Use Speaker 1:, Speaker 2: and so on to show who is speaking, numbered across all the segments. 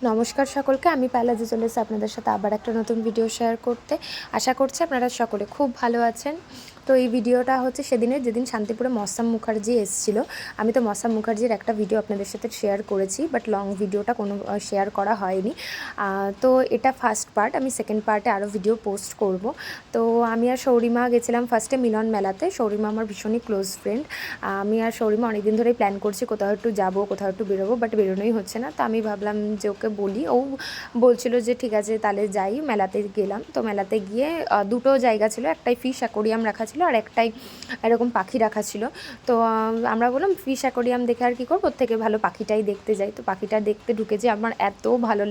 Speaker 1: নমস্কার সকলকে, আমি পায়লা চলে এসেছি আপনাদের সাথে আবার একটা নতুন ভিডিও শেয়ার করতে। আশা করছি আপনারা সকলে খুব ভালো আছেন। তো এই ভিডিওটা হচ্ছে সেদিনের, যেদিন শান্তিপুরে মসাম মুখার্জি এসেছিলো। আমি তো মসাম মুখার্জির একটা ভিডিও আপনাদের সাথে শেয়ার করেছি, বাট লং ভিডিওটা কোনো শেয়ার করা হয়নি। তো এটা ফার্স্ট পার্ট, আমি সেকেন্ড পার্টে আরও ভিডিও পোস্ট করব। তো আমি আর সৌরিমা গেছিলাম ফার্স্টে মিলন মেলাতে। সৌরিমা আমার ভীষণই ক্লোজ ফ্রেন্ড। আমি আর সৌরিমা অনেকদিন ধরেই প্ল্যান করছি কোথাও একটু যাবো, কোথাও একটু বেরোবো, বাট বেরোনোই হচ্ছে না। তো আমি ভাবলাম যে ওকে বলি, ও বলছিল যে ঠিক আছে তাহলে যাই। মেলাতে গেলাম, তো মেলাতে গিয়ে দুটো জায়গা ছিল, একটাই ফিশ অ্যাকোরিয়াম রাখা ছিল আর একটাই এরকম পাখি রাখা ছিল। তো আমরা বললাম ফিশ অ্যাকোরিয়াম দেখে আর কী করবো, ওর থেকে ভালো পাখিটাই দেখতে যাই। তো পাখিটা দেখতে ঢুকেছি, আমার এত ভালো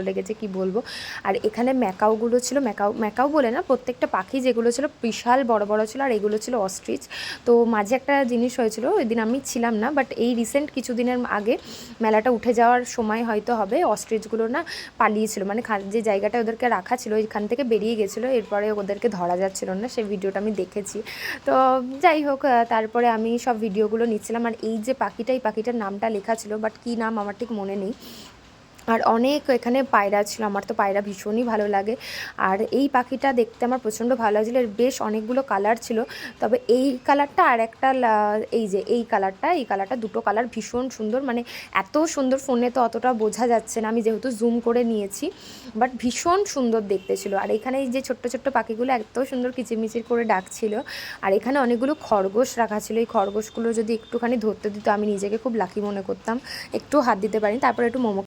Speaker 1: লেগেছে কি বলবো। আর এখানে ম্যাকাওগুলো ছিল, ম্যাকাও বলে না, প্রত্যেকটা পাখি যেগুলো ছিল বিশাল বড় বড় ছিল, আর এগুলো ছিল অস্ট্রিচ। তো মাঝে একটা জিনিস হয়েছিল, ওই দিন আমি ছিলাম না, বাট এই রিসেন্ট কিছুদিনের আগে মেলাটা উঠে যাওয়ার সময় হয়তো হবে, অস্ট্রিচগুলো না পালিয়েছিল, মানে যে জায়গাটায় ওদেরকে রাখা ছিল ওইখান থেকে বেরিয়ে গেছিলো। এরপরে ওদেরকে ধরা যাচ্ছিল না, সেই ভিডিওটা আমি দেখেছি। তো যাই হোক, তারপরে আমি সব ভিডিওগুলো নিচ্ছিলাম। আর এই যে পাখিটার নামটা লেখা ছিল, বাট কী নাম আমার ঠিক মনে নেই। আর অনেক এখানে পায়রা ছিল, আমার তো পায়রা ভীষণই ভালো লাগে। আর এই পাখিটা দেখতে আমার প্রচণ্ড ভালো লাগছিলো, এর বেশ অনেকগুলো কালার ছিল। তবে এই কালারটা আর একটা এই কালারটা দুটো কালার ভীষণ সুন্দর, মানে এত সুন্দর, ফোনে তো অতটা বোঝা যাচ্ছে না, আমি যেহেতু জুম করে নিয়েছি, বাট ভীষণ সুন্দর দেখতে ছিল। আর এখানে এই যে ছোট্ট ছোট্ট পাখিগুলো এত সুন্দর কিচিরমিচির করে ডাকছিল। আর এখানে অনেকগুলো খরগোশ রাখা ছিল, এই খরগোশগুলো যদি একটুখানি ধরতে দিত আমি নিজেকে খুব লাকি মনে করতাম। একটু হাত দিতে পারি, তারপরে একটু মোমো